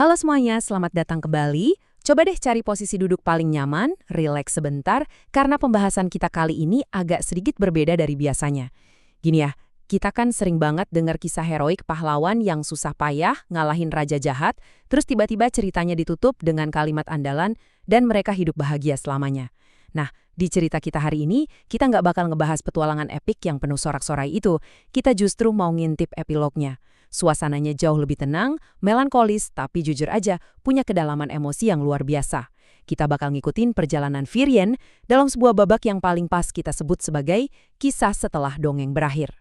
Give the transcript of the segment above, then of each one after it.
Halo semuanya, selamat datang kembali. Coba deh cari posisi duduk paling nyaman, rileks sebentar, karena pembahasan kita kali ini agak sedikit berbeda dari biasanya. Gini ya, kita kan sering banget dengar kisah heroik pahlawan yang susah payah ngalahin raja jahat, terus tiba-tiba ceritanya ditutup dengan kalimat andalan, dan mereka hidup bahagia selamanya. Nah, di cerita kita hari ini, kita nggak bakal ngebahas petualangan epik yang penuh sorak-sorai itu. Kita justru mau ngintip epilognya. Suasananya jauh lebih tenang, melankolis, tapi jujur aja punya kedalaman emosi yang luar biasa. Kita bakal ngikutin perjalanan Firien dalam sebuah babak yang paling pas kita sebut sebagai kisah setelah dongeng berakhir.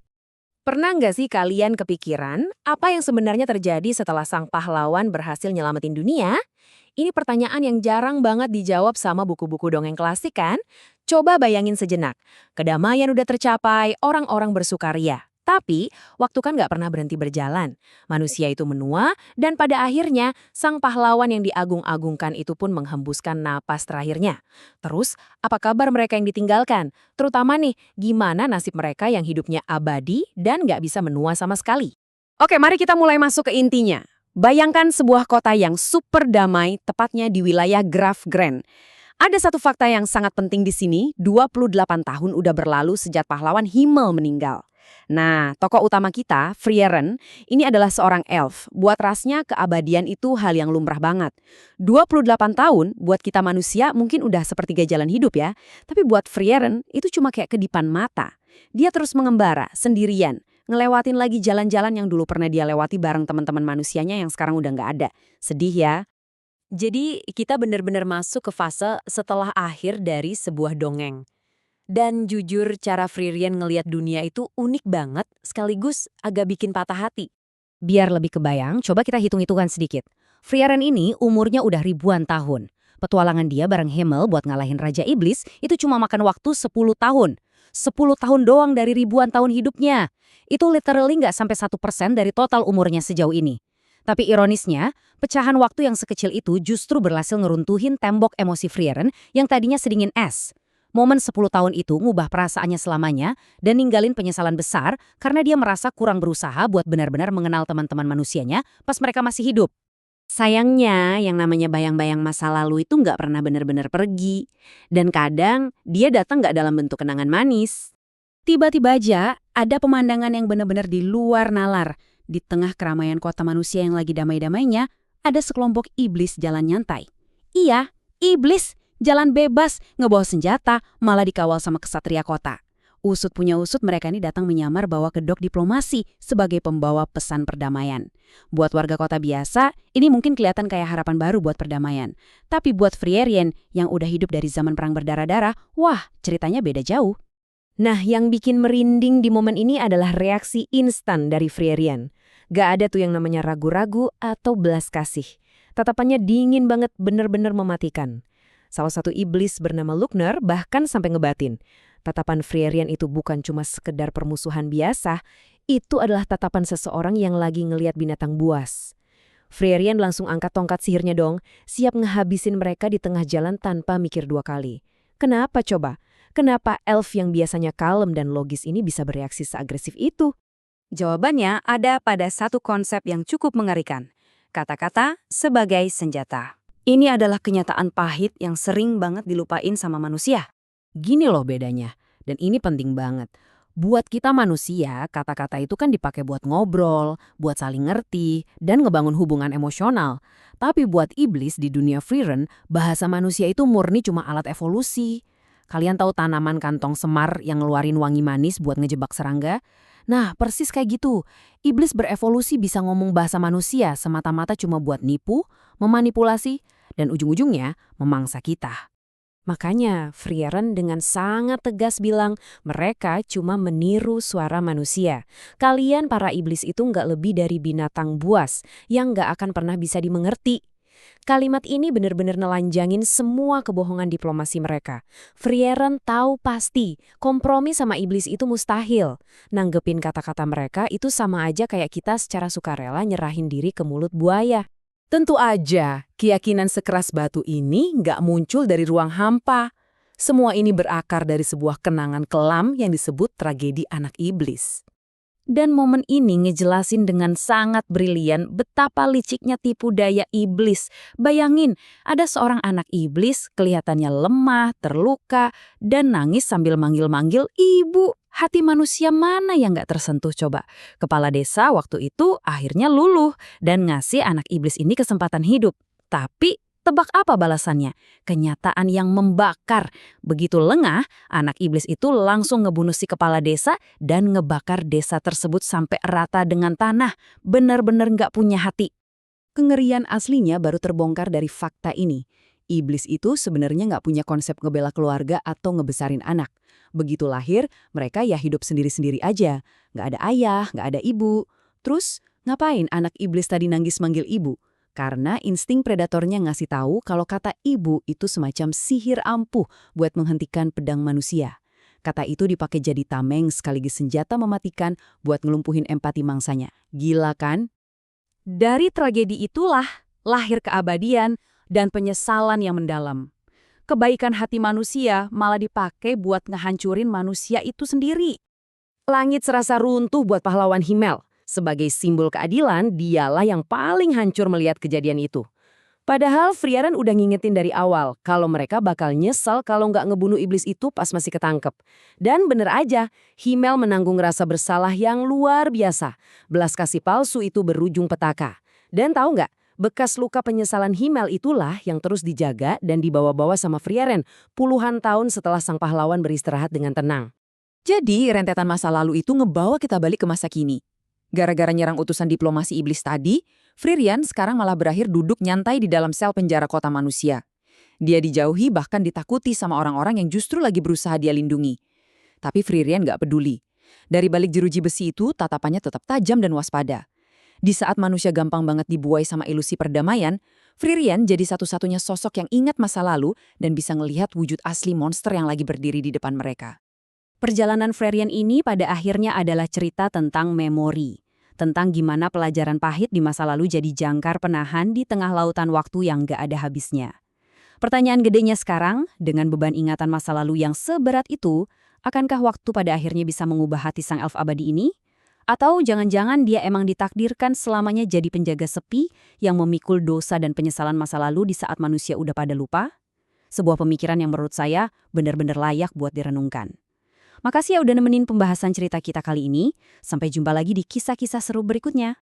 Pernah nggak sih kalian kepikiran apa yang sebenarnya terjadi setelah sang pahlawan berhasil nyelamatin dunia? Ini pertanyaan yang jarang banget dijawab sama buku-buku dongeng klasik kan? Coba bayangin sejenak. Kedamaian udah tercapai, orang-orang bersukaria. Tapi, waktu kan nggak pernah berhenti berjalan. Manusia itu menua, dan pada akhirnya, sang pahlawan yang diagung-agungkan itu pun menghembuskan napas terakhirnya. Terus, apa kabar mereka yang ditinggalkan? Terutama nih, gimana nasib mereka yang hidupnya abadi dan nggak bisa menua sama sekali? Oke, mari kita mulai masuk ke intinya. Bayangkan sebuah kota yang super damai, tepatnya di wilayah Grafgren. Ada satu fakta yang sangat penting di sini, 28 tahun udah berlalu sejak pahlawan Himmel meninggal. Nah, tokoh utama kita, Frieren, ini adalah seorang elf. Buat rasnya, keabadian itu hal yang lumrah banget. 28 tahun, buat kita manusia mungkin udah sepertiga jalan hidup ya. Tapi buat Frieren, itu cuma kayak kedipan mata. Dia terus mengembara, sendirian. Ngelewatin lagi jalan-jalan yang dulu pernah dia lewati bareng teman-teman manusianya yang sekarang udah nggak ada. Sedih ya? Jadi, kita benar-benar masuk ke fase setelah akhir dari sebuah dongeng. Dan jujur cara Frieren ngelihat dunia itu unik banget, sekaligus agak bikin patah hati. Biar lebih kebayang, coba kita hitung-hitungan sedikit. Frieren ini umurnya udah ribuan tahun. Petualangan dia bareng Himmel buat ngalahin Raja Iblis itu cuma makan waktu 10 tahun. 10 tahun doang dari ribuan tahun hidupnya. Itu literally nggak sampai 1% dari total umurnya sejauh ini. Tapi ironisnya, pecahan waktu yang sekecil itu justru berhasil ngeruntuhin tembok emosi Frieren yang tadinya sedingin es. Momen 10 tahun itu ngubah perasaannya selamanya dan ninggalin penyesalan besar karena dia merasa kurang berusaha buat benar-benar mengenal teman-teman manusianya pas mereka masih hidup. Sayangnya, yang namanya bayang-bayang masa lalu itu nggak pernah benar-benar pergi. Dan kadang, dia datang nggak dalam bentuk kenangan manis. Tiba-tiba aja, ada pemandangan yang benar-benar di luar nalar. Di tengah keramaian kota manusia yang lagi damai-damainya, ada sekelompok iblis jalan nyantai. Iya, iblis! Jalan bebas, ngebawa senjata, malah dikawal sama kesatria kota. Usut punya usut mereka ini datang menyamar bawa kedok diplomasi sebagai pembawa pesan perdamaian. Buat warga kota biasa, ini mungkin kelihatan kayak harapan baru buat perdamaian. Tapi buat Frieren yang udah hidup dari zaman perang berdarah-darah, wah ceritanya beda jauh. Nah, yang bikin merinding di momen ini adalah reaksi instan dari Frieren. Gak ada tuh yang namanya ragu-ragu atau belas kasih. Tatapannya dingin banget, bener-bener mematikan. Salah satu iblis bernama Lugner bahkan sampai ngebatin. Tatapan Frieren itu bukan cuma sekedar permusuhan biasa, itu adalah tatapan seseorang yang lagi ngelihat binatang buas. Frieren langsung angkat tongkat sihirnya dong, siap ngehabisin mereka di tengah jalan tanpa mikir dua kali. Kenapa coba? Kenapa elf yang biasanya kalem dan logis ini bisa bereaksi seagresif itu? Jawabannya ada pada satu konsep yang cukup mengerikan. Kata-kata sebagai senjata. Ini adalah kenyataan pahit yang sering banget dilupain sama manusia. Gini loh bedanya, dan ini penting banget. Buat kita manusia, kata-kata itu kan dipakai buat ngobrol, buat saling ngerti, dan ngebangun hubungan emosional. Tapi buat iblis di dunia Frieren, bahasa manusia itu murni cuma alat evolusi. Kalian tahu tanaman kantong semar yang ngeluarin wangi manis buat ngejebak serangga? Nah, persis kayak gitu. Iblis berevolusi bisa ngomong bahasa manusia semata-mata cuma buat nipu, memanipulasi, dan ujung-ujungnya memangsa kita. Makanya Frieren dengan sangat tegas bilang mereka cuma meniru suara manusia. Kalian para iblis itu nggak lebih dari binatang buas yang nggak akan pernah bisa dimengerti. Kalimat ini benar-benar nelanjangin semua kebohongan diplomasi mereka. Frieren tahu pasti kompromi sama iblis itu mustahil. Nanggepin kata-kata mereka itu sama aja kayak kita secara sukarela nyerahin diri ke mulut buaya. Tentu aja, keyakinan sekeras batu ini nggak muncul dari ruang hampa. Semua ini berakar dari sebuah kenangan kelam yang disebut tragedi anak iblis. Dan momen ini ngejelasin dengan sangat brilian betapa liciknya tipu daya iblis. Bayangin, ada seorang anak iblis kelihatannya lemah, terluka, dan nangis sambil manggil-manggil ibu. Hati manusia mana yang gak tersentuh coba? Kepala desa waktu itu akhirnya luluh dan ngasih anak iblis ini kesempatan hidup. Tapi tebak apa balasannya? Kenyataan yang membakar. Begitu lengah, anak iblis itu langsung ngebunuh si kepala desa dan ngebakar desa tersebut sampai rata dengan tanah. Bener-bener nggak punya hati. Kengerian aslinya baru terbongkar dari fakta ini. Iblis itu sebenarnya nggak punya konsep ngebela keluarga atau ngebesarin anak. Begitu lahir, mereka ya hidup sendiri-sendiri aja. Nggak ada ayah, nggak ada ibu. Terus, ngapain anak iblis tadi nangis manggil ibu? Karena insting predatornya ngasih tahu kalau kata ibu itu semacam sihir ampuh buat menghentikan pedang manusia. Kata itu dipakai jadi tameng sekaligus senjata mematikan buat ngelumpuhin empati mangsanya. Gila kan? Dari tragedi itulah lahir keabadian dan penyesalan yang mendalam. Kebaikan hati manusia malah dipakai buat ngehancurin manusia itu sendiri. Langit serasa runtuh buat pahlawan Himmel. Sebagai simbol keadilan, dialah yang paling hancur melihat kejadian itu. Padahal Frieren udah ngingetin dari awal kalau mereka bakal nyesal kalau nggak ngebunuh iblis itu pas masih ketangkep. Dan bener aja, Himmel menanggung rasa bersalah yang luar biasa. Belas kasih palsu itu berujung petaka. Dan tahu nggak, bekas luka penyesalan Himmel itulah yang terus dijaga dan dibawa-bawa sama Frieren puluhan tahun setelah sang pahlawan beristirahat dengan tenang. Jadi, rentetan masa lalu itu ngebawa kita balik ke masa kini. Gara-gara nyerang utusan diplomasi iblis tadi, Frieren sekarang malah berakhir duduk nyantai di dalam sel penjara kota manusia. Dia dijauhi bahkan ditakuti sama orang-orang yang justru lagi berusaha dia lindungi. Tapi Frieren nggak peduli. Dari balik jeruji besi itu, tatapannya tetap tajam dan waspada. Di saat manusia gampang banget dibuai sama ilusi perdamaian, Frieren jadi satu-satunya sosok yang ingat masa lalu dan bisa ngelihat wujud asli monster yang lagi berdiri di depan mereka. Perjalanan Frieren ini pada akhirnya adalah cerita tentang memori. Tentang gimana pelajaran pahit di masa lalu jadi jangkar penahan di tengah lautan waktu yang gak ada habisnya. Pertanyaan gedenya sekarang, dengan beban ingatan masa lalu yang seberat itu, akankah waktu pada akhirnya bisa mengubah hati sang elf abadi ini? Atau jangan-jangan dia emang ditakdirkan selamanya jadi penjaga sepi yang memikul dosa dan penyesalan masa lalu di saat manusia udah pada lupa? Sebuah pemikiran yang menurut saya benar-benar layak buat direnungkan. Makasih ya udah nemenin pembahasan cerita kita kali ini. Sampai jumpa lagi di kisah-kisah seru berikutnya.